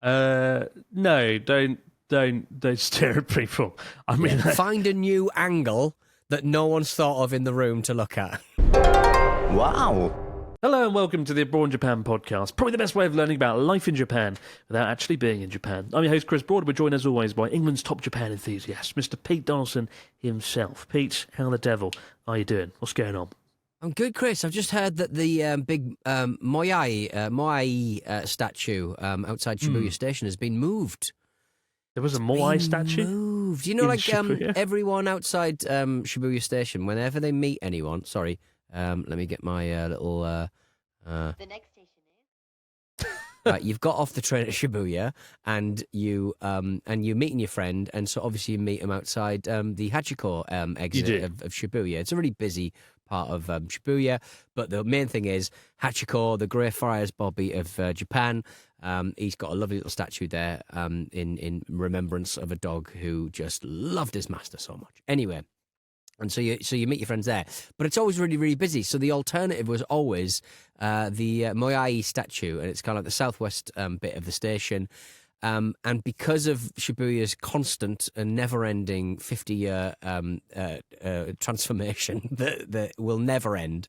No, don't stare at people. I mean, Find a new angle that no one's thought of in the room to look at. Wow. Hello and welcome to the Abroad in Japan podcast. Probably the best way of learning about life in Japan without actually being in Japan. I'm your host, Chris Broad. We're joined as always by England's top Japan enthusiast, Mr. Pete Donaldson himself. Pete, how the devil are you doing? What's going on? I'm good, Chris. I've just heard that the big Moai statue outside Shibuya Station has been moved. There was a Moai statue? Moved. You know, in like Shibuya? everyone outside Shibuya Station, whenever they meet anyone. Sorry, let me get my little. The next station is. Right, you've got off the train at Shibuya, and you're meeting your friend, and so obviously you meet him outside the Hachiko exit of Shibuya. It's a really busy part of Shibuya, but the main thing is Hachiko, the Grey Friars Bobby of Japan. He's got a lovely little statue there in remembrance of a dog who just loved his master so much. Anyway. And so you meet your friends there. But it's always really, really busy. So the alternative was always the Moai statue, and it's kind of like the southwest bit of the station. And because of Shibuya's constant and never-ending 50-year transformation that will never end,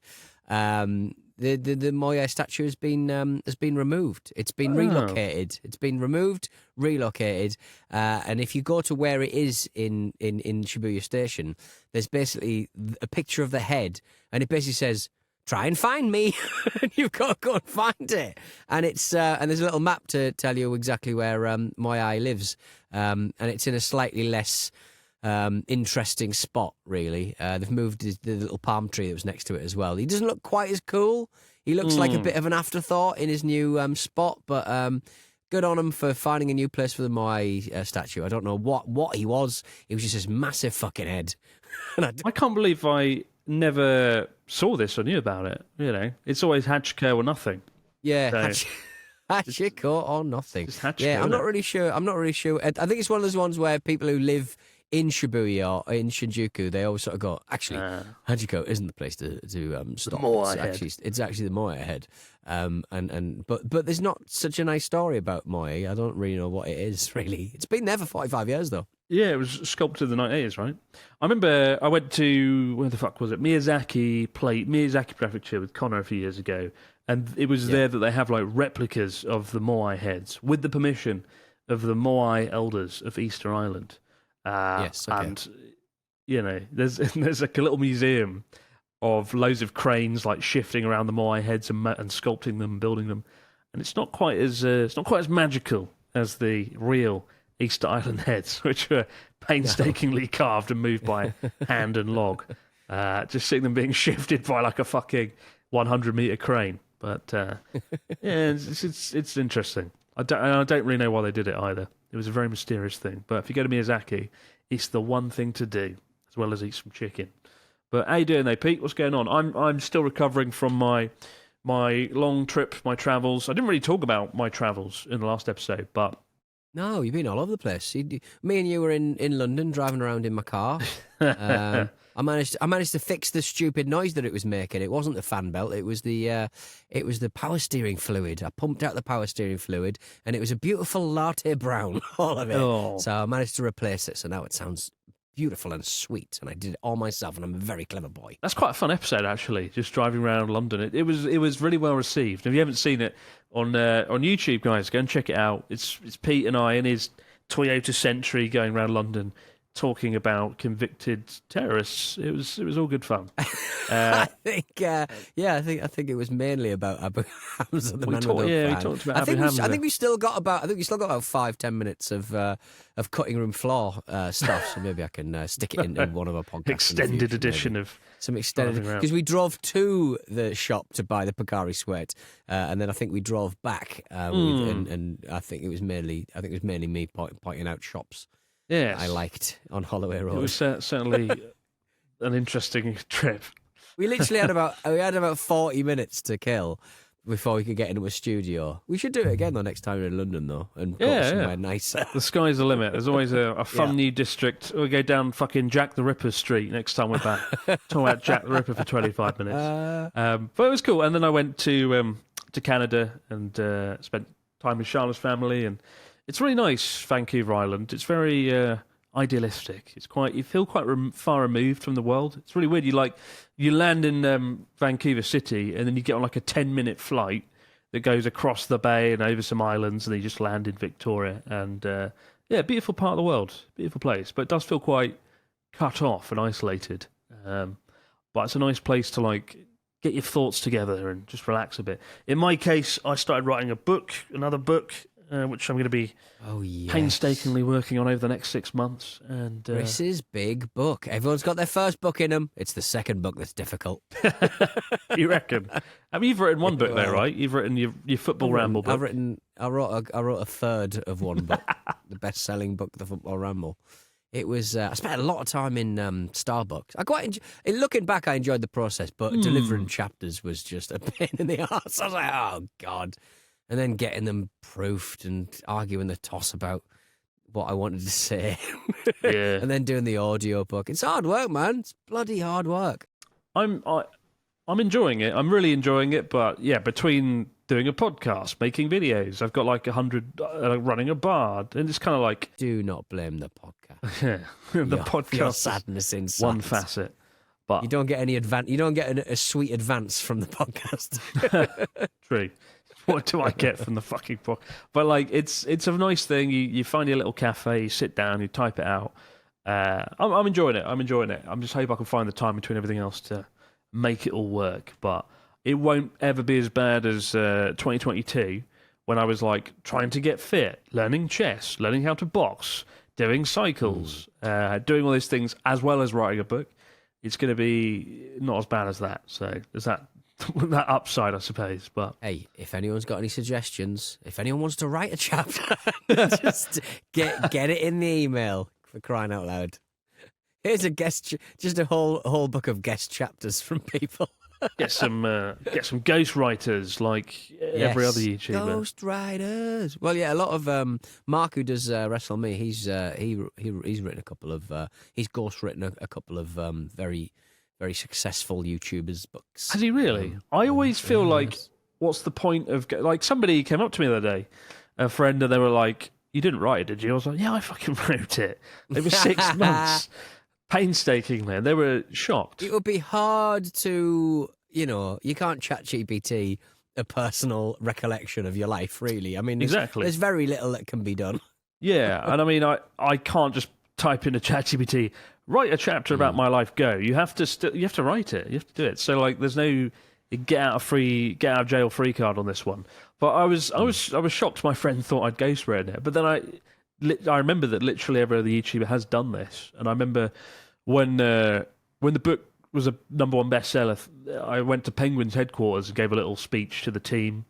the Moai statue has been removed. It's been relocated. It's been removed, relocated, and if you go to where it is in Shibuya Station, there's basically a picture of the head, and it basically says, "Try and find me," and you've got to go and find it. And it's and there's a little map to tell you exactly where Moai lives, and it's in a slightly less interesting spot, really. They've moved the little palm tree that was next to it as well. He doesn't look quite as cool. He looks like a bit of an afterthought in his new spot, but good on him for finding a new place for the Moai statue. I don't know what he was. He was just this massive fucking head. And I can't believe I never saw this or knew about it. You know, it's always Hachiko or nothing. Yeah, Hachiko or nothing. Just Hachiko, yeah, I'm not innit? really sure. I think it's one of those ones where people who live in Shibuya or in Shinjuku, they always sort of go, actually, Hachiko isn't the place to stop. Moai It's actually the Moai head. But there's not such a nice story about Moai. I don't really know what it is, really. It's been there for 45 years, though. Yeah, it was sculpted in the 1980s, right? I remember I went to, where the fuck was it? Miyazaki Prefecture with Connor a few years ago, and it was there that they have like replicas of the Moai heads with the permission of the Moai elders of Easter Island. Yes, okay. And you know, there's like a little museum of loads of cranes like shifting around the Moai heads and sculpting them, building them, and it's not quite as magical as the real Easter Island heads, which were painstakingly carved and moved by hand and log. Just seeing them being shifted by like a fucking 100-meter crane. But yeah, it's interesting. I don't really know why they did it either. It was a very mysterious thing. But if you go to Miyazaki, it's the one thing to do, as well as eat some chicken. But how you doing, though, Pete? What's going on? I'm still recovering from my long trip, my travels. I didn't really talk about my travels in the last episode, but No, you've been all over the place. Me and you were in London driving around in my car. I managed to fix the stupid noise that it was making. It wasn't the fan belt. It was the power steering fluid. I pumped out the power steering fluid, and it was a beautiful latte brown, all of it. Oh. So I managed to replace it. So now it sounds beautiful and sweet, and I did it all myself, and I'm a very clever boy. That's quite a fun episode, actually. Just driving around London, it was really well received. If you haven't seen it on YouTube, guys, go and check it out. It's Pete and I in his Toyota Century going around London, talking about convicted terrorists. It was all good fun. I think it was mainly about Abu Hamza, the man with the we fan. talked about Abu Hamza. I think we still got about 5-10 minutes of cutting room floor stuff. So maybe I can stick it in one of our podcasts. Extended edition of some extended, because we drove to the shop to buy the Picari sweat, and then I think we drove back, and I think it was mainly me pointing out shops. Yes. I liked on Holloway Road. It was certainly an interesting trip. We literally had about 40 minutes to kill before we could get into a studio. We should do it again next time we're in London, though, and go somewhere nicer. The sky's the limit. There's always a fun new district. We'll go down fucking Jack the Ripper Street next time we're back. Talk about Jack the Ripper for 25 minutes. But it was cool. And then I went to Canada and spent time with Charlotte's family, and it's really nice. Vancouver Island. It's very idealistic. It's quite. You feel quite far removed from the world. It's really weird. You land in Vancouver City, and then you get on like a 10-minute flight that goes across the bay and over some islands, and then you just land in Victoria. And beautiful part of the world, beautiful place, but it does feel quite cut off and isolated. But it's a nice place to like get your thoughts together and just relax a bit. In my case, I started writing another book, which I'm going to be painstakingly working on over the next 6 months. And Chris's big book. Everyone's got their first book in them. It's the second book that's difficult. You reckon? I mean, you've written one book there, right? You've written your football ramble book. I wrote a third of one book, the best-selling book, The Football Ramble. It was. I spent a lot of time in Starbucks. I quite looking back, I enjoyed the process, but delivering chapters was just a pain in the arse. I was like, oh god, and then getting them proofed and arguing the toss about what I wanted to say, and then doing the audio book. It's hard work, man. It's bloody hard work. I'm enjoying it. I'm really enjoying it. But yeah, between doing a podcast, making videos, I've got like 100 running a bar, and it's kind of like do not blame the podcast. Yeah, the podcast. Your sadness inside. One facet, but you don't get any advance. You don't get a sweet advance from the podcast. True. What do I get from the fucking podcast? But like, it's a nice thing. You find your little cafe, you sit down, you type it out. I'm enjoying it. I'm just hoping I can find the time between everything else to make it all work. But it won't ever be as bad as 2022 when I was like trying to get fit, learning chess, learning how to box, doing cycles, doing all these things as well as writing a book. It's going to be not as bad as that. So there's that upside, I suppose. But hey, if anyone's got any suggestions, if anyone wants to write a chapter, just get it in the email, for crying out loud. Here's a just a whole book of guest chapters from people. Get some ghost writers like every other YouTuber. Ghost writers. Well, yeah, a lot of Mark, who does Wrestle Me, he's written a couple of he's ghostwritten a couple of very very successful YouTubers' books. Has he really? I always feel like, what's the point of like somebody came up to me the other day, a friend, and they were like, "You didn't write it, did you?" I was like, "Yeah, I fucking wrote it. It was 6 months." Painstakingly, and they were shocked. It would be hard to, you can't chat GPT a personal recollection of your life, really. I mean, there's very little that can be done. Yeah, and I mean, I can't just type in a chat GPT, write a chapter about my life, go. You have to write it. You have to do it. So like, there's no get out of jail free card on this one. But I was shocked. My friend thought I'd ghostwritten it, but then I remember that literally every other YouTuber has done this, and I remember when the book was a #1 bestseller, I went to Penguin's headquarters and gave a little speech to the team,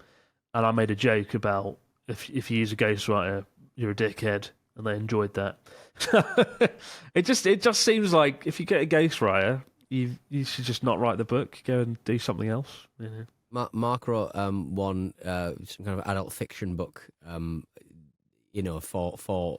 and I made a joke about if you use a ghostwriter, you're a dickhead, and they enjoyed that. It just seems like if you get a ghostwriter, you should just not write the book, go and do something else. You know? Mark wrote some kind of adult fiction book, for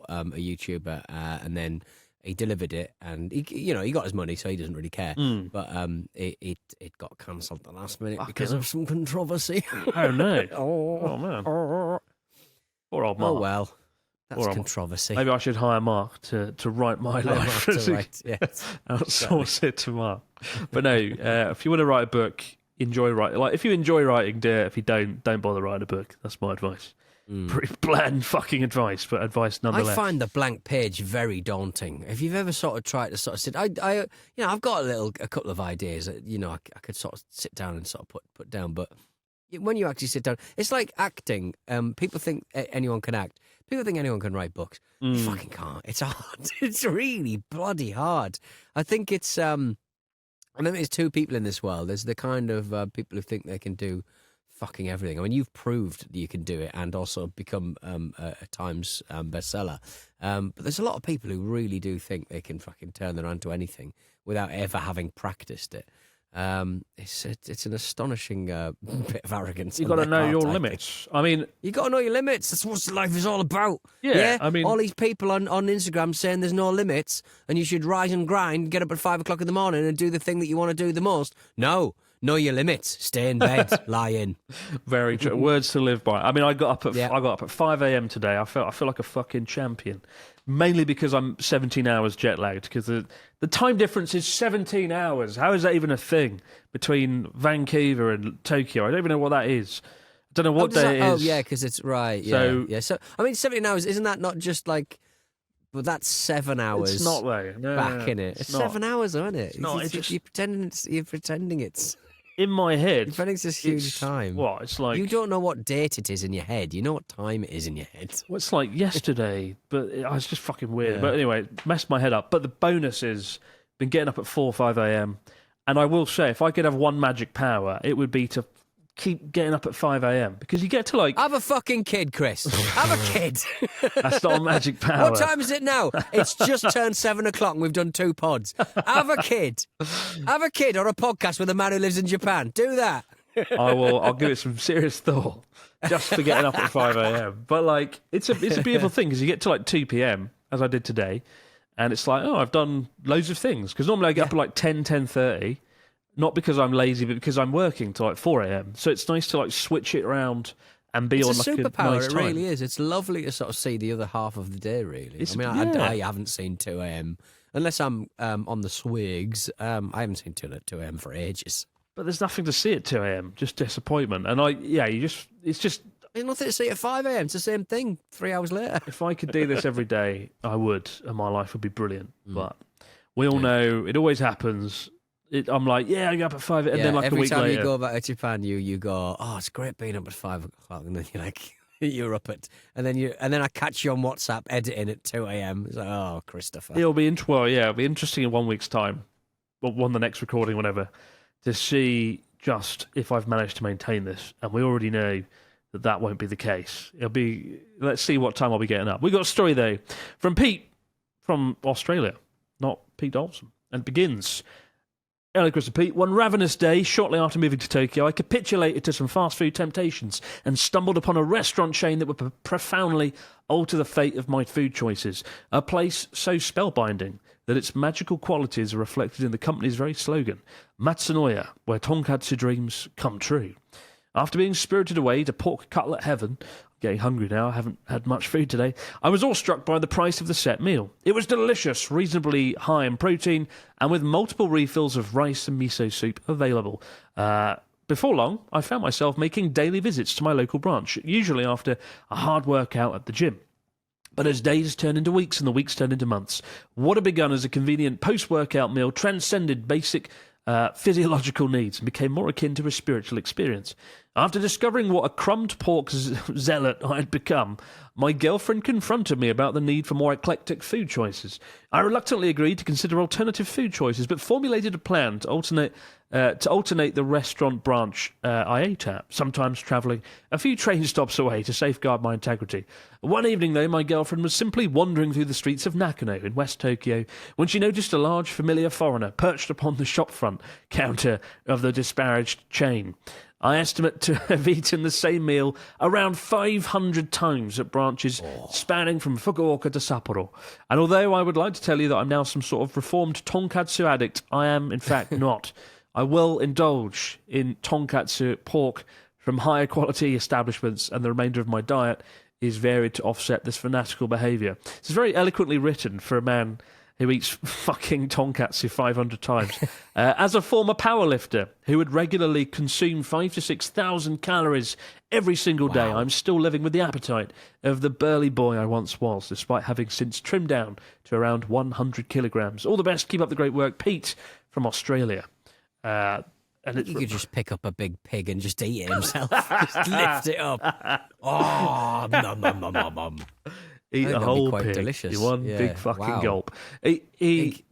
a YouTuber, and then he delivered it, and he got his money, so he doesn't really care. But it got cancelled at the last minute because of some controversy. Oh no! Oh man! Poor old Mark. Oh well, that's controversy. Maybe I should hire Mark to write my life. Outsource it to Mark. But no, if you want to write a book, enjoy writing. Like if you enjoy writing, do it. If you don't bother writing a bock. That's my advice. Pretty bland fucking advice, but advice nonetheless. I find the blank page very daunting. If you've ever sort of tried to sort of sit, I've got a couple of ideas that I could sort of sit down and sort of put down, but when you actually sit down, it's like acting. People think anyone can act. People think anyone can write books. You fucking can't. It's hard. It's really bloody hard. I think it's I think there's two people in this world. There's the kind of people who think they can do fucking everything. I mean, you've proved that you can do it and also become a Times bestseller. But there's a lot of people who really do think they can fucking turn their hand to anything without ever having practiced it. It's an astonishing bit of arrogance. You've got to know your limits. I mean, you got to know your limits. That's what life is all about. Yeah, I mean, all these people on Instagram saying there's no limits and you should rise and grind, get up at 5 o'clock in the morning and do the thing that you want to do the most. No, Know your limits. Stay in bed. Lie in. Very true. Words to live by. I mean, I got up Yeah. at 5 a.m. today. I feel like a fucking champion, mainly because I'm 17 hours jet lagged. Because the time difference is 17 hours. How is that even a thing between Vancouver and Tokyo? I don't even know what that is. I don't know what day it is. Oh, yeah, because it's right. Yeah, So- yeah. So, I mean, 17 hours, isn't that not just like, well, that's 7 hours. It's not though. No, back in it. It's not. 7 hours, isn't it? not, it's just- You're pretending it's. In my head, You're pretending it's this huge it's- time. What? It's like You don't know what date it is in your head. You know what time it is in your head. Well, it's like yesterday, but it's just fucking weird. Yeah. But anyway, it messed my head up. But the bonus is, been getting up at 4 or 5 a.m. And I will say, if I could have one magic power, it would be to keep getting up at 5 a.m. Because you get to like, Have a fucking kid, Chris. Have a kid. that's not a magic power. What time is it now? It's just turned 7 o'clock and we've done 2 pods. Have a kid. Have a kid or a podcast with a man who lives in Japan. Do that. I'll give it some serious thought just for getting up at 5 a.m. But like, it's a beautiful thing because you get to like 2 p.m. as I did today. And it's like, oh, I've done loads of things. Because normally I get up at like 10:30. Not because I'm lazy, but because I'm working till like 4 a.m. So it's nice to like switch it around and be on It's a like superpower. a nice It time. really is. It's lovely to sort of see the other half of the day, really. It's- I mean, yeah. I haven't seen 2 a.m. Unless I'm on the swigs. I haven't seen 2 a.m. for ages. But there's nothing to see at 2 a.m. Just disappointment. And it's just, There's nothing to see at 5 a.m. It's the same thing 3 hours later. if I could do this every day, I would, and my life would be brilliant. Mm. But we all know it always happens. I'm like, yeah, I get up at 5, and then like a every week time later. you go back to Japan, you go, oh, it's great being up at 5 o'clock, and then you're like, you're up at, and then I catch you on WhatsApp editing at 2 a.m. It's like, oh, Christopher. It'll be it'll be interesting in 1 week's time, or the next recording, whatever, to see just if I've managed to maintain this. And we already know that won't be the case. Let's see what time I'll be getting up. We got a story though from Pete from Australia, not Pete Olsen, and it begins. Hello, Chris and Pete. One ravenous day, shortly after moving to Tokyo, I capitulated to some fast food temptations and stumbled upon a restaurant chain that would profoundly alter the fate of my food choices. A place so spellbinding that its magical qualities are reflected in the company's very slogan, Matsunoya, where tonkatsu dreams come true. After being spirited away to pork cutlet heaven, I'm getting hungry now, I haven't had much food today, I was awestruck by the price of the set meal. It was delicious, reasonably high in protein, and with multiple refills of rice and miso soup available. Before long, I found myself making daily visits to my local branch, usually after a hard workout at the gym. But as days turned into weeks and the weeks turned into months, what had begun as a convenient post-workout meal transcended basic physiological needs and became more akin to a spiritual experience. After discovering what a crumbed pork zealot I had become, my girlfriend confronted me about the need for more eclectic food choices. I reluctantly agreed to consider alternative food choices, but formulated a plan to alternate the restaurant branch I ate at, sometimes travelling a few train stops away to safeguard my integrity. One evening, though, my girlfriend was simply wandering through the streets of Nakano in West Tokyo when she noticed a large familiar foreigner perched upon the shopfront counter of the disparaged chain. I estimate to have eaten the same meal around 500 times at branches spanning from Fukuoka to Sapporo. And although I would like to tell you that I'm now some sort of reformed tonkatsu addict, I am in fact not. I will indulge in tonkatsu pork from higher quality establishments, and the remainder of my diet is varied to offset this fanatical behaviour. It's very eloquently written for a man who eats fucking tonkatsu 500 times. As a former powerlifter who would regularly consume 5,000 to 6,000 calories every single day, I'm still living with the appetite of the burly boy I once was, despite having since trimmed down to around 100 kilograms. All the best. Keep up the great work. Pete from Australia. And You could just pick up a big pig and just eat it himself. Just lift it up. Oh, nom, nom, nom, nom, nom. eat I think a that'd be whole quite pig delicious. in one Yeah. big fucking Wow. gulp. Big Pete.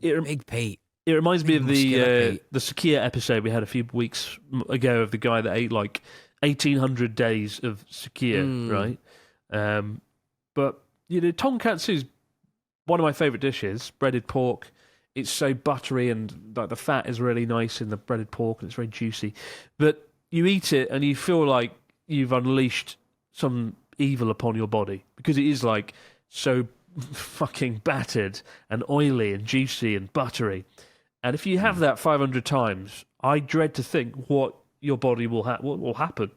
It reminds me Big of muscular Pete. the Sakia episode we had a few weeks ago of the guy that ate like 1,800 days of Sakia, right? But tonkatsu is one of my favourite dishes. Breaded pork. It's so buttery and like the fat is really nice in the breaded pork and it's very juicy. But you eat it and you feel like you've unleashed some evil upon your body because it is like so fucking battered and oily and juicy and buttery. And if you have that 500 times, I dread to think what your body what will happen to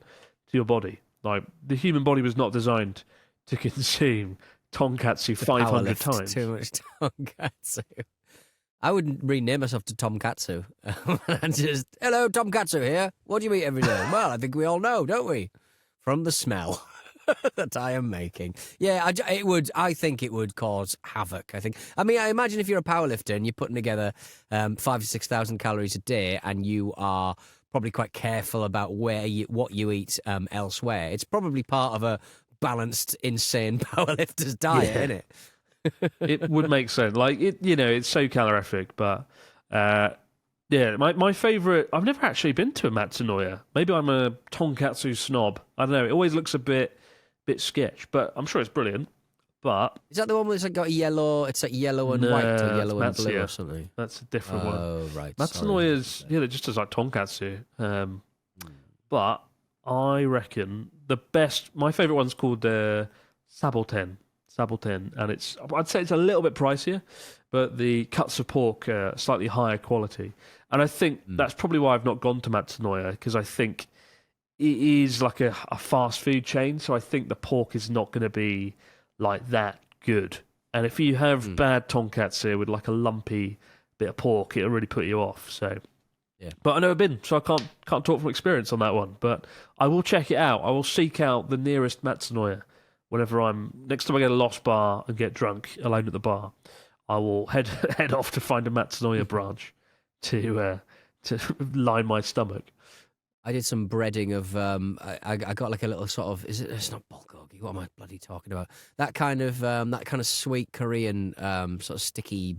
your body. Like, the human body was not designed to consume tonkatsu 500 Powerlift times. Too much tonkatsu. I would rename myself to Tom Katsu. And just, hello, Tom Katsu here. What do you eat every day? Well, I think we all know, don't we? From the smell that I am making. Yeah, I think it would cause havoc, I think. I mean, I imagine if you're a powerlifter and you're putting together 5,000 to 6,000 calories a day and you are probably quite careful about what you eat elsewhere, it's probably part of a balanced, insane powerlifter's diet, isn't it? It would make sense. Like, it's so calorific, but yeah, my favourite. I've never actually been to a Matsunoya. Maybe I'm a tonkatsu snob. I don't know. It always looks a bit sketch, but I'm sure it's brilliant. But is that the one that's like got yellow? It's like yellow and white or yellow and blue or something. That's a different one. Oh right, Matsunoya's they're just as like tonkatsu. But I reckon my favourite one's called Saboten, and I'd say it's a little bit pricier, but the cuts of pork are slightly higher quality. And I think that's probably why I've not gone to Matsunoya, because I think it is like a fast food chain, so I think the pork is not going to be like that good. And if you have bad tonkatsu with like a lumpy bit of pork, it'll really put you off. So, yeah. But I've never been, so I can't talk from experience on that one. But I will check it out. I will seek out the nearest Matsunoya. Next time I get a lost bar and get drunk alone at the bar, I will head off to find a Matsunoya branch to line my stomach. I did some breading of. I got like a little sort of. It's not bulgogi. What am I bloody talking about? That kind of sweet Korean sort of sticky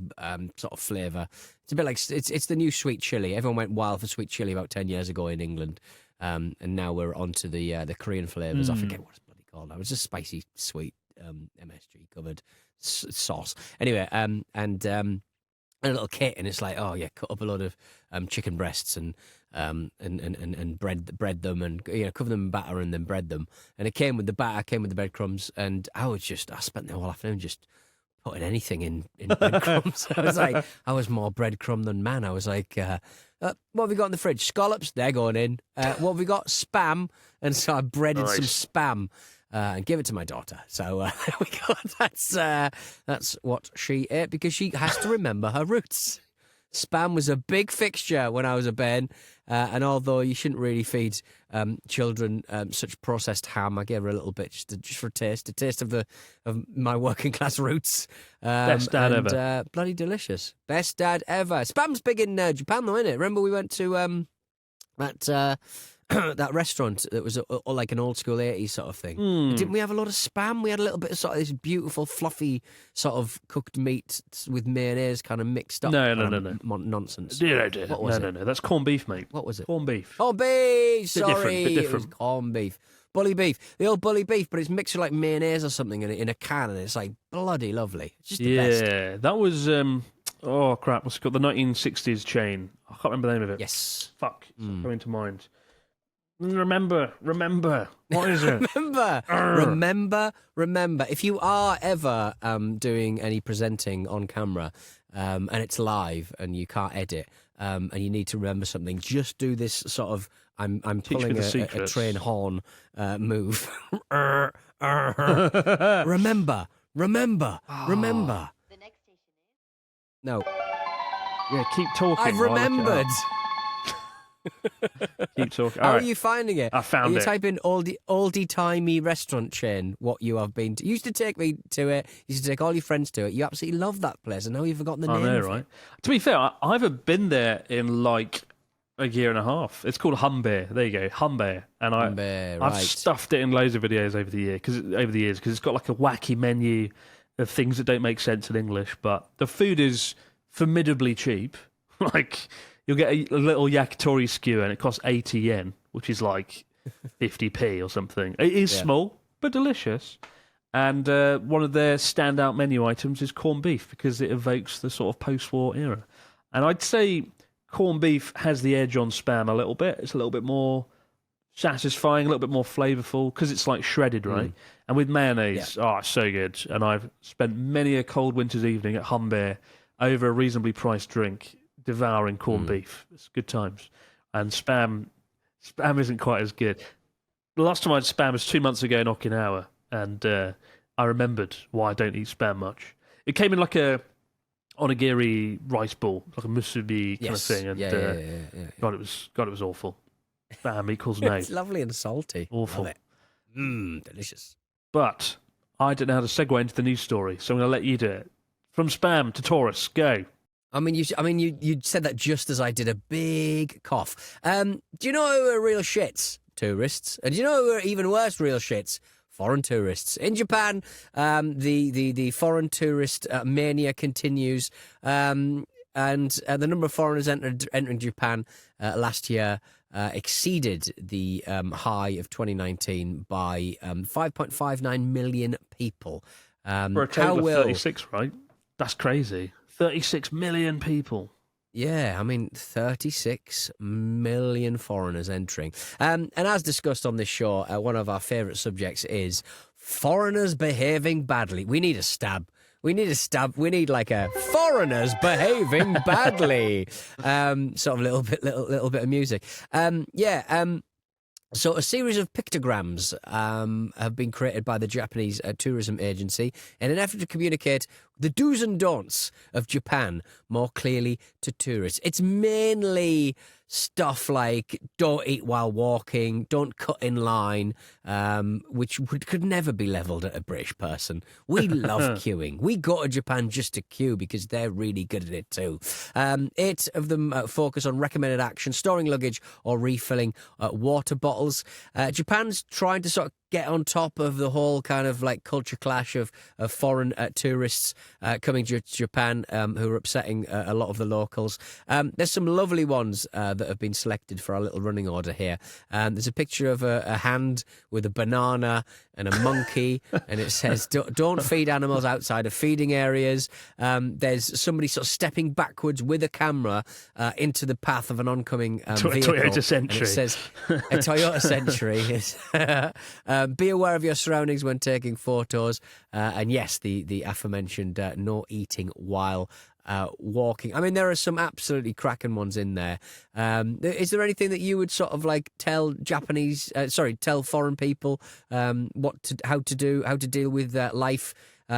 sort of flavour. It's a bit like it's the new sweet chili. Everyone went wild for sweet chili about 10 years ago in England, and now we're onto the Korean flavours. I forget what it's bloody called now. It's just spicy sweet MSG covered sauce. Anyway, and a little kit, and it's like, oh yeah, cut up a lot of chicken breasts and bread them, and cover them in batter and then bread them. And it came with the batter, came with the breadcrumbs, and I spent the whole afternoon just putting anything in breadcrumbs. I was more breadcrumb than man. I was like, what have we got in the fridge? Scallops, they're going in. What have we got? Spam. And so I breaded some spam. And give it to my daughter. So there we go. That's what she ate, because she has to remember her roots. Spam was a big fixture when I was a bairn, and although you shouldn't really feed children such processed ham, I gave her a little bit just for a taste of my working class roots. Best dad ever. Bloody delicious. Best dad ever. Spam's big in Japan though, isn't it? Remember we went to that restaurant that was like an old school 80s sort of thing. Didn't we have a lot of spam? We had a little bit of sort of this beautiful fluffy sort of cooked meat with mayonnaise kind of mixed up. No. Nonsense. What was it? No. That's corned beef, mate. What was it? Corned beef. Corned beef. Sorry, bit different. It was corned beef. Bully beef. The old bully beef, but it's mixed with like mayonnaise or something in a can, and it's like bloody lovely. It's just the best. Yeah, that was oh crap, what's it called? The 1960s chain. I can't remember the name of it. Yes. Fuck. It's not coming to mind. Remember. What is it? Remember. If you are ever doing any presenting on camera and it's live and you can't edit and you need to remember something, just do this sort of I'm pulling a train horn move. Remember. The next station is. No. Yeah, keep talking. I've while I look it up. remembered. Keep talking. How All are right. you finding it? I found you it. type in oldie-timey restaurant chain, what you have been to. You used to take me to it. You used to take all your friends to it. You absolutely love that place, and now you've forgotten the name I know, of right? it. To be fair, I haven't been there in like a year and a half. It's called Humbe. There you go, Humbe. And Humbe, I've right. stuffed it in loads of videos over the years because it's got like a wacky menu of things that don't make sense in English, but the food is formidably cheap. Like, you'll get a little yakitori skewer and it costs 80 yen, which is like 50p or something. It is small, but delicious. And one of their standout menu items is corned beef, because it evokes the sort of post-war era. And I'd say corned beef has the edge on Spam a little bit. It's a little bit more satisfying, a little bit more flavourful, because it's like shredded, right? And with mayonnaise, it's so good. And I've spent many a cold winter's evening at Humbe over a reasonably priced drink, devouring corned beef. It's good times. and spam isn't quite as good. The last time I had spam was 2 months ago in Okinawa, and I remembered why I don't eat spam much. It came in like a onigiri rice ball, like a musubi kind of thing, and God, it was awful. Spam equals no. It's lovely and salty. Awful. Delicious. But I don't know how to segue into the news story, so I'm going to let you do it. From spam to Taurus, go. I mean, you said that just as I did a big cough. Do you know who are real shits? Tourists. And do you know who are even worse real shits? Foreign tourists. In Japan, the foreign tourist mania continues, and the number of foreigners entering Japan last year exceeded the high of 2019 by 5.59 million people. For a total of 36, right? That's crazy. 36 million people. Yeah, I mean, 36 million foreigners entering. And as discussed on this show, one of our favourite subjects is foreigners behaving badly. We need a stab. We need like a foreigners behaving badly. Sort of little bit of music. So a series of pictograms have been created by the Japanese tourism agency in an effort to communicate the do's and don'ts of Japan more clearly to tourists. It's mainly stuff like don't eat while walking, don't cut in line, which could never be levelled at a British person. We love queuing. We go to Japan just to queue because they're really good at it too. 8 of them focus on recommended action, storing luggage or refilling water bottles. Japan's trying to sort of get on top of the whole kind of like culture clash of foreign tourists coming to Japan who are upsetting a lot of the locals. There's some lovely ones that have been selected for our little running order here. There's a picture of a hand with a banana and a monkey, and it says, don't feed animals outside of feeding areas. There's somebody sort of stepping backwards with a camera into the path of an oncoming vehicle. Toyota Century. And it says, a Toyota Century. Be aware of your surroundings when taking photos. And yes, the aforementioned no eating while walking. I mean, there are some absolutely cracking ones in there. Is there anything that you would sort of like tell tell foreign people how to deal with life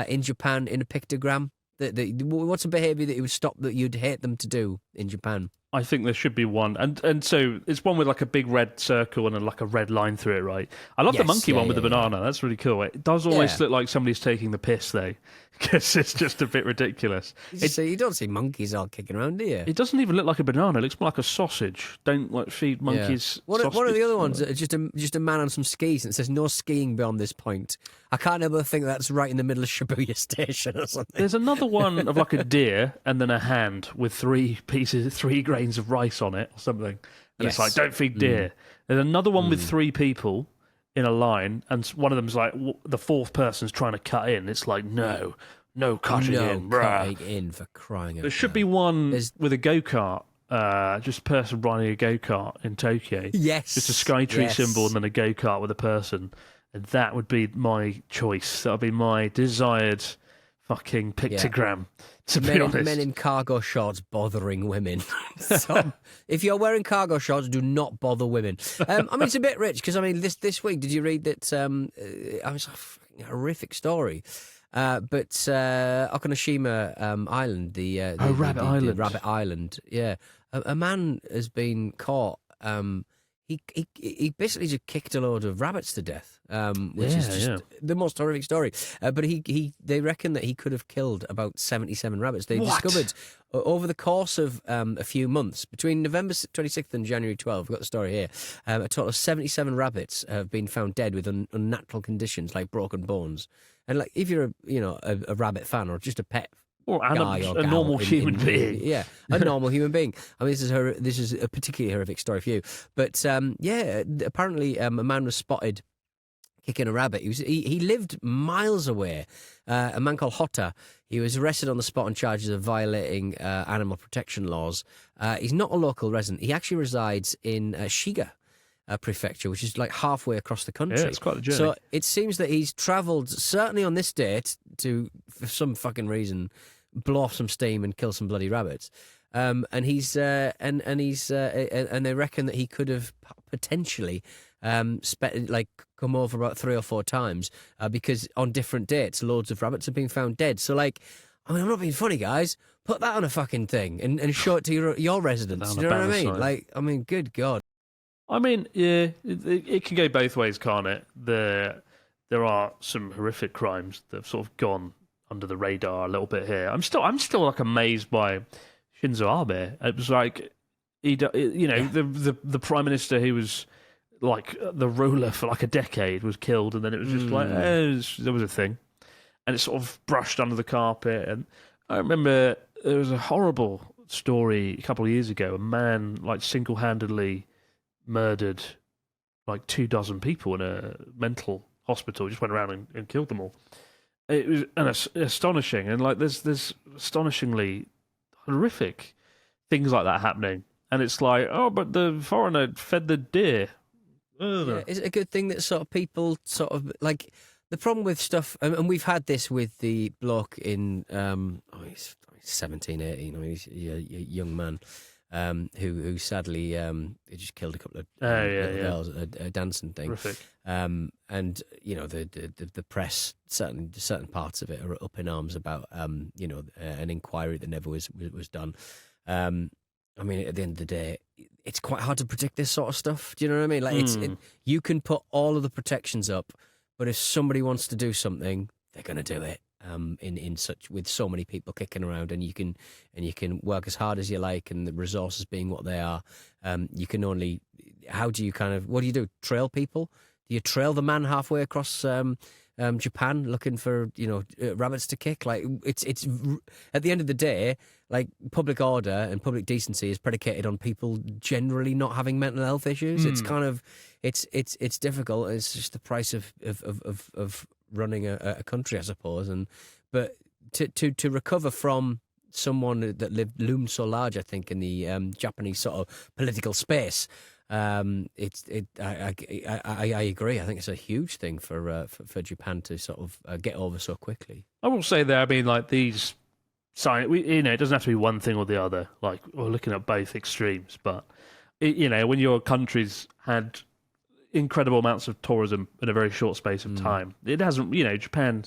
in Japan in a pictogram? What's a behaviour that you would stop that you'd hate them to do in Japan? I think there should be one, and so it's one with like a big red circle and like a red line through it, right? I love the monkey one with the banana. That's really cool. It does always look like somebody's taking the piss though, because it's just a bit ridiculous. You don't see monkeys all kicking around, do you? It doesn't even look like a banana. It looks more like a sausage. Don't like feed monkeys. One of the other ones, just a man on some skis, and it says no skiing beyond this point. I can't help but think that's right in the middle of Shibuya Station or something. There's another one of like a deer and then a hand with 3 grains of rice on it or something. And it's like, don't feed deer. There's another one with 3 people in a line, and one of them's like, the 4th person's trying to cut in. It's like, no cutting in. Cutting in for crying out There should be one with a go-kart. Just a person riding a go-kart in Tokyo. Yes. Just a Skytree symbol and then a go-kart with a person. And that would be my choice. That would be my desired fucking pictogram, to be honest. Men in cargo shorts bothering women. So, if you're wearing cargo shorts, do not bother women. I mean, it's a bit rich, because, I mean, this week, did you read that, it was a horrific story, but Okinoshima Island, Rabbit Island. Rabbit Island, yeah. A man has been caught. He basically just kicked a load of rabbits to death, which is just the most horrific story. But they reckon that he could have killed about 77 rabbits. They discovered over the course of a few months, between November 26th and January 12th, we've got the story here, a total of 77 rabbits have been found dead with unnatural conditions like broken bones. And like, if you're a rabbit fan or just a pet, or a normal human being. Yeah, a normal human being. I mean, this is a particularly horrific story for you. But, apparently a man was spotted kicking a rabbit. He lived miles away. A man called Hotta. He was arrested on the spot on charges of violating animal protection laws. He's not a local resident. He actually resides in Shiga prefecture, which is like halfway across the country. Yeah, it's quite a journey. So it seems that he's travelled, certainly on this date, to, for some fucking reason, blow off some steam and kill some bloody rabbits. and he's and they reckon that he could have potentially come over about 3 or 4 times because on different dates, loads of rabbits have been found dead. So, like, I mean, I'm not being funny, guys. Put that on a fucking thing and show it to your residents. Down Do you the know what I banner mean? sign. Like, I mean, good God. I mean, yeah, it can go both ways, can't it? There are some horrific crimes that have sort of gone under the radar a little bit here. I'm still like amazed by Shinzo Abe. It was like the prime minister who was like the ruler for like a decade was killed, and then it was just like there was a thing, and it sort of brushed under the carpet. And I remember there was a horrible story a couple of years ago. A man like single-handedly murdered like 24 people in a mental hospital. Just went around and killed them all. It was astonishing, and like there's astonishingly horrific things like that happening, and it's like, oh, but the foreigner fed the deer. Yeah, is it a good thing that sort of people sort of like the problem with stuff, and we've had this with the bloke in he's 17, 18. I mean, he's a young man. Who sadly he just killed a couple of little girls at a dancing thing. Horrific. And the press, certain parts of it are up in arms about an inquiry that never was done. I mean, at the end of the day, it's quite hard to predict this sort of stuff. Do you know what I mean? Like you can put all of the protections up, but if somebody wants to do something, they're going to do it. In such with so many people kicking around, and you can work as hard as you like, and the resources being what they are, you can only. How do you what do you do? Trail people? Do you trail the man halfway across Japan looking for rabbits to kick? Like it's at the end of the day, like public order and public decency is predicated on people generally not having mental health issues. It's kind of it's difficult. It's just the price of running a country, I suppose. But to recover from someone that loomed so large, I think, in the Japanese sort of political space, I agree. I think it's a huge thing for Japan to sort of get over so quickly. I will say there. I mean, like these science, it doesn't have to be one thing or the other. Like we're looking at both extremes, but when your country's had incredible amounts of tourism in a very short space of time. It hasn't, Japan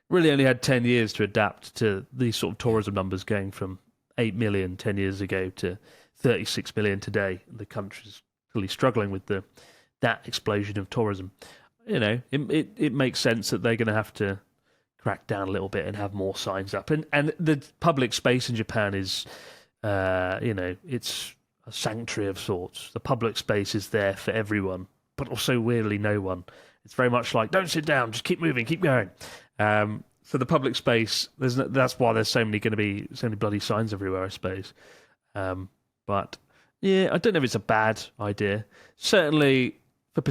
really only had 10 years to adapt to these sort of tourism numbers going from 8 million 10 years ago to 36 million today. The country's really struggling with that explosion of tourism. It makes sense that they're going to have to crack down a little bit and have more signs up. And the public space in Japan is, it's a sanctuary of sorts. The public space is there for everyone, but also weirdly no one. It's very much like, don't sit down, just keep moving, keep going. So the public space, that's why there's so many bloody signs everywhere, I suppose. But yeah, I don't know if it's a bad idea. Certainly for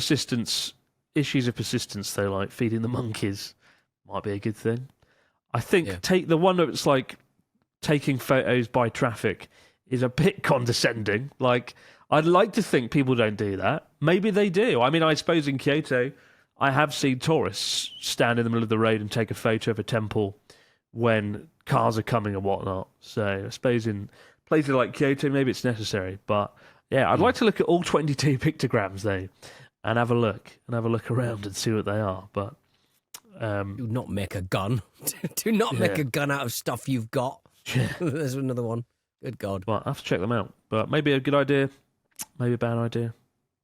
issues of persistence, though, like feeding the monkeys, might be a good thing. I think take the one that's like taking photos by traffic is a bit condescending. Like, I'd like to think people don't do that. Maybe they do. I mean, I suppose in Kyoto, I have seen tourists stand in the middle of the road and take a photo of a temple when cars are coming and whatnot. So I suppose in places like Kyoto, maybe it's necessary. But yeah, I'd like to look at all 22 pictograms, though, and have a look around and see what they are. But do not make a gun. Do not make a gun out of stuff you've got. Yeah. There's another one. Good God. Well, I have to check them out. But maybe a good idea, maybe a bad idea.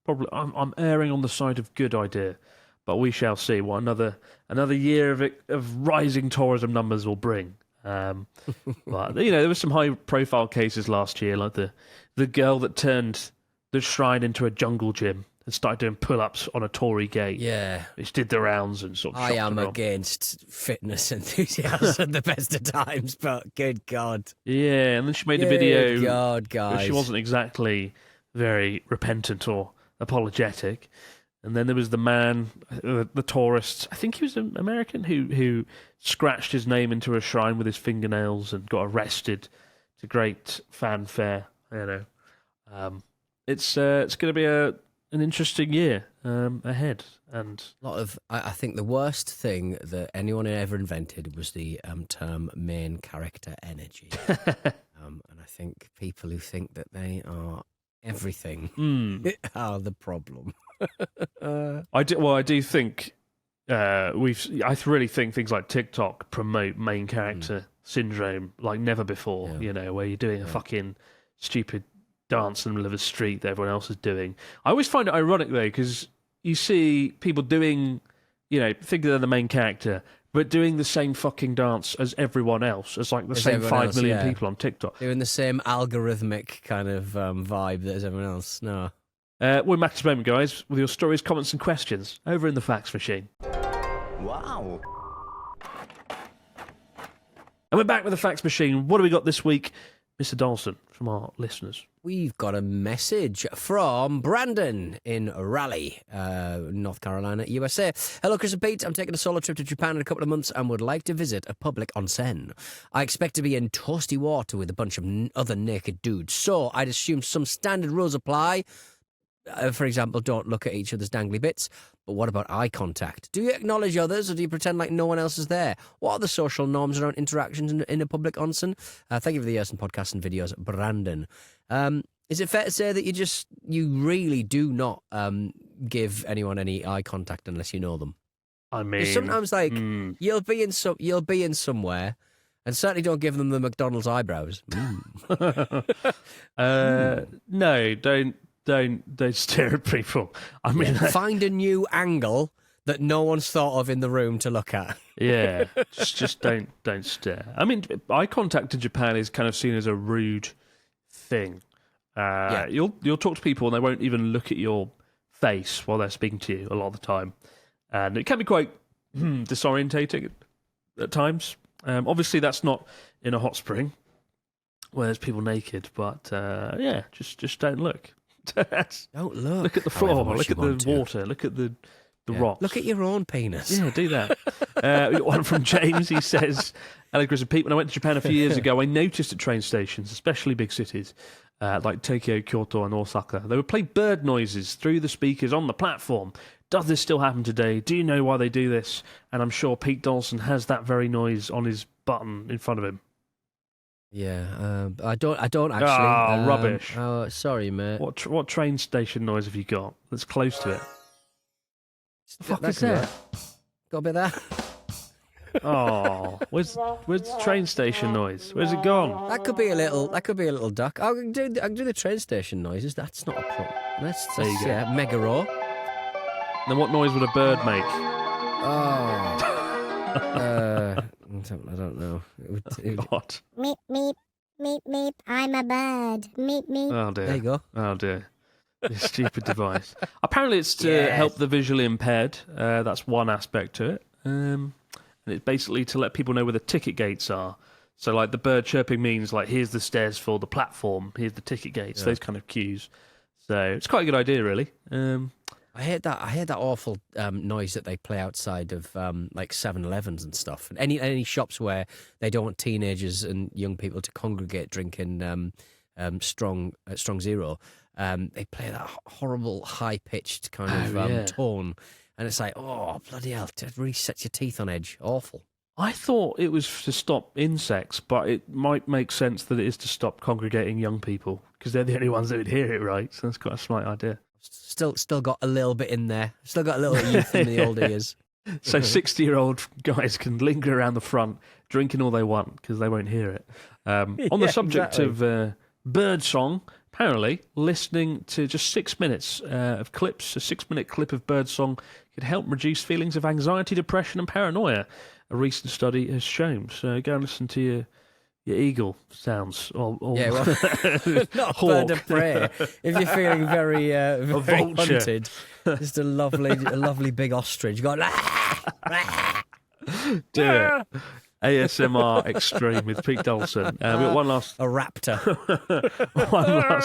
Probably, I'm erring on the side of good idea, but we shall see what another year of rising tourism numbers will bring. But there were some high-profile cases last year, like the girl that turned the shrine into a jungle gym and started doing pull-ups on a Tory gate. Yeah. Which did the rounds and sort of I shocked am everyone. against fitness enthusiasts at the best of times, but good God. Yeah, and then she made a video. Good God, where guys. she wasn't exactly very repentant or apologetic. And then there was the man, the tourist, I think he was an American, who scratched his name into a shrine with his fingernails and got arrested to great fanfare. It's going to be an interesting year ahead. And a lot of, I think the worst thing that anyone had ever invented was the term main character energy. And I think people who think that they are everything are the problem. I do think I really think things like TikTok promote main character syndrome like never before. Yeah. You know, where you're doing a fucking stupid dance in the middle of a street that everyone else is doing. I always find it ironic though, because you see people doing, you know, thinking they're the main character, but doing the same fucking dance as everyone else, as like the same 5 million people on TikTok. Doing the same algorithmic kind of vibe that as everyone else. No. We're back to moment, guys, with your stories, comments, and questions over in the fax machine. Wow. And we're back with the fax machine. What do we got this week, Mr. Dawson, from our listeners? We've got a message from Brandon in Raleigh, North Carolina, USA. Hello, Chris and Pete. I'm taking a solo trip to Japan in a couple of months and would like to visit a public onsen. I expect to be in toasty water with a bunch of other naked dudes, so I'd assume some standard rules apply. For example, don't look at each other's dangly bits. But what about eye contact? Do you acknowledge others, or do you pretend like no one else is there? What are the social norms around interactions in a public onsen? Thank you for the years and podcasts and videos, Brandon. Is it fair to say that you really do not give anyone any eye contact unless you know them? I mean, sometimes you'll be in somewhere, and certainly don't give them the McDonald's eyebrows. No, don't stare at people. I mean, Find a new angle that no one's thought of in the room to look at. Yeah, just don't stare. I mean, eye contact in Japan is kind of seen as a rude thing. You'll talk to people and they won't even look at your face while they're speaking to you a lot of the time, and it can be quite disorientating at times. Obviously, that's not in a hot spring where there's people naked, but just don't look. Don't look. Look at the floor. Look at the water. Look at the rocks. Look at your own penis. Yeah, do that. We got one from James. He says, "Hello, Chris and Pete. When I went to Japan a few years ago, I noticed at train stations, especially big cities like Tokyo, Kyoto, and Osaka, they would play bird noises through the speakers on the platform. Does this still happen today? Do you know why they do this? And I'm sure Pete Dawson has that very noise on his button in front of him." Yeah, I don't actually. Oh, rubbish. Oh, sorry, mate. What train station noise have you got that's close to it? The fuck is that? Got a bit of that? Oh, where's the train station noise? Where's it gone? That could be a little duck. I can do the train station noises. That's not a problem. There you go. Yeah, mega raw. Then what noise would a bird make? Oh. I don't know. What? Meep, meep, meep, meep. I'm a bird. Meep, meep. Oh dear. There you go. Oh dear. This stupid device. Apparently, it's to help the visually impaired. That's one aspect to it. And it's basically to let people know where the ticket gates are. So, like, the bird chirping means, like, here's the stairs for the platform, here's the ticket gates, those kind of cues. So, it's quite a good idea, really. I heard that awful noise that they play outside of like 7-Elevens and stuff, and any shops where they don't want teenagers and young people to congregate drinking strong zero. They play that horrible high pitched kind of tone, and it's like, oh bloody hell, it really sets your teeth on edge. Awful. I thought it was to stop insects, but it might make sense that it is to stop congregating young people because they're the only ones that would hear it, right? So that's quite a smart idea. Still got a little bit in there. Still got a little youth in the old ears. So 60-year-old guys can linger around the front, drinking all they want because they won't hear it. On the subject of bird song, apparently listening to just 6 minutes of clips, a 6-minute clip of bird song could help reduce feelings of anxiety, depression, and paranoia. A recent study has shown. So go and listen to your eagle sounds. Or not a bird of prey. If you're feeling very hunted, just a lovely big ostrich going. Do it. ASMR Extreme with Pete Dawson. We got one last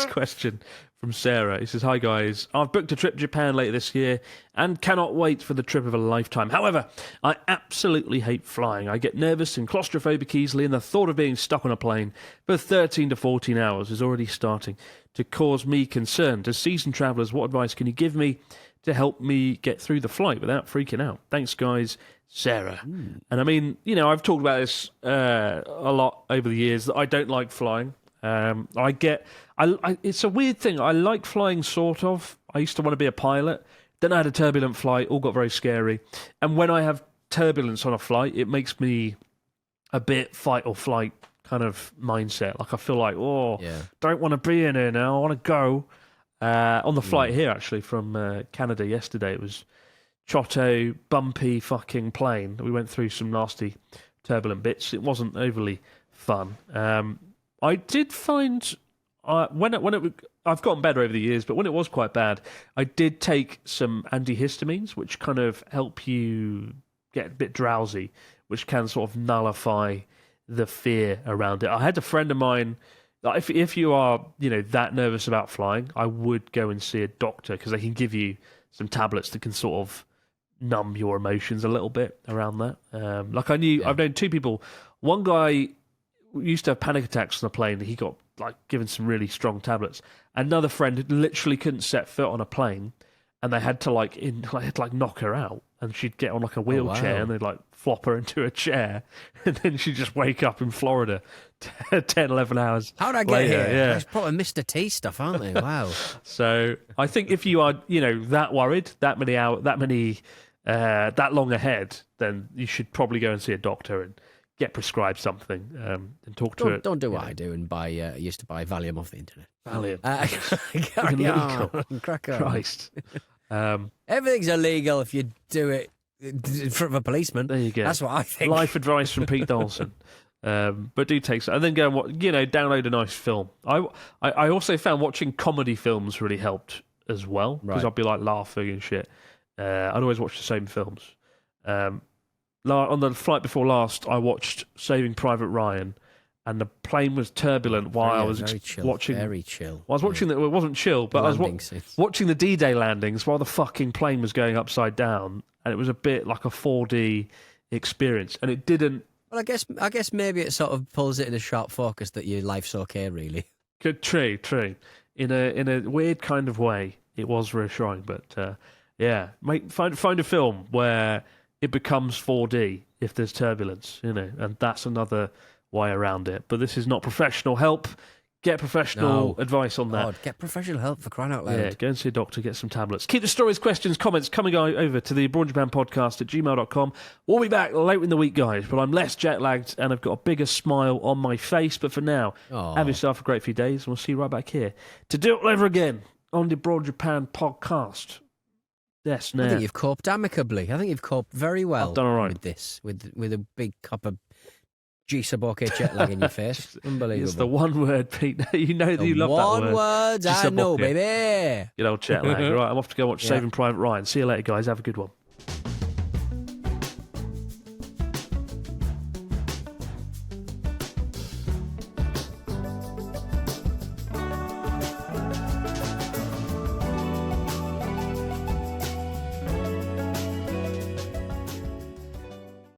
question from Sarah. He says, "Hi guys, I've booked a trip to Japan later this year and cannot wait for the trip of a lifetime. However, I absolutely hate flying. I get nervous and claustrophobic easily, and the thought of being stuck on a plane for 13 to 14 hours is already starting to cause me concern. As seasoned travellers, what advice can you give me to help me get through the flight without freaking out? Thanks, guys. Sarah." And I mean, I've talked about this a lot over the years, that I don't like flying. It's a weird thing. I like flying, sort of. I used to want to be a pilot. Then I had a turbulent flight, all got very scary. And when I have turbulence on a flight, it makes me a bit fight or flight kind of mindset. Like I feel like, don't want to be in here now. I want to go. On the flight here, actually, from Canada yesterday, it was Chotto, bumpy fucking plane. We went through some nasty turbulent bits. It wasn't overly fun. I did find I've gotten better over the years, but when it was quite bad, I did take some antihistamines, which kind of help you get a bit drowsy, which can sort of nullify the fear around it. I had a friend of mine. If you are that nervous about flying, I would go and see a doctor because they can give you some tablets that can sort of numb your emotions a little bit around that. I've known two people. One guy used to have panic attacks on a plane. He got given some really strong tablets. Another friend literally couldn't set foot on a plane, and they had to knock her out, and she'd get on a wheelchair, and they'd flop her into a chair, and then she'd just wake up in Florida 10, 11 hours. How'd I get later. here? Yeah, It's probably Mr. T stuff, aren't they? Wow. So I think if you are that worried, that many hours, that long ahead, then you should probably go and see a doctor and get prescribed something and talk to it. Don't do what I do and buy. Used to buy Valium off the internet. Valium. Carry on. Crack on. Christ. Everything's illegal if you do it in front of a policeman. There you go. That's what I think. Life advice from Pete Dawson. But do take some, and then go and download a nice film. I also found watching comedy films really helped as well, because I'd be laughing and shit. I'd always watch the same films. On the flight before last, I watched Saving Private Ryan, and the plane was turbulent while I was watching. Very chill. Well, I was watching that. It wasn't chill, but I was watching the D-Day landings while the fucking plane was going upside down, and it was a bit like a 4D experience, and it didn't. Well, I guess maybe it sort of pulls it in a sharp focus that your life's okay, really. True. In a weird kind of way, it was reassuring. But find a film where it becomes 4D if there's turbulence, and that's another way around it. But this is not professional help. Get professional advice on that. God, get professional help, for crying out loud. Yeah, go and see a doctor, get some tablets. Keep the stories, questions, comments coming over to the Abroad Japan podcast at gmail.com. We'll be back late in the week, guys, but I'm less jet-lagged and I've got a bigger smile on my face. But for now, have yourself a great few days, and we'll see you right back here to do it all over again on the Abroad Japan podcast. Yes, I think you've coped amicably. I think you've coped very well. I've done all right with this, with a big cup of G-Saboke jet lag in your face. Unbelievable. It's the one word, Pete. You know that you love that word. One word I know, baby. Good old jet lag. Right, I'm off to go watch Saving Private Ryan. See you later, guys. Have a good one.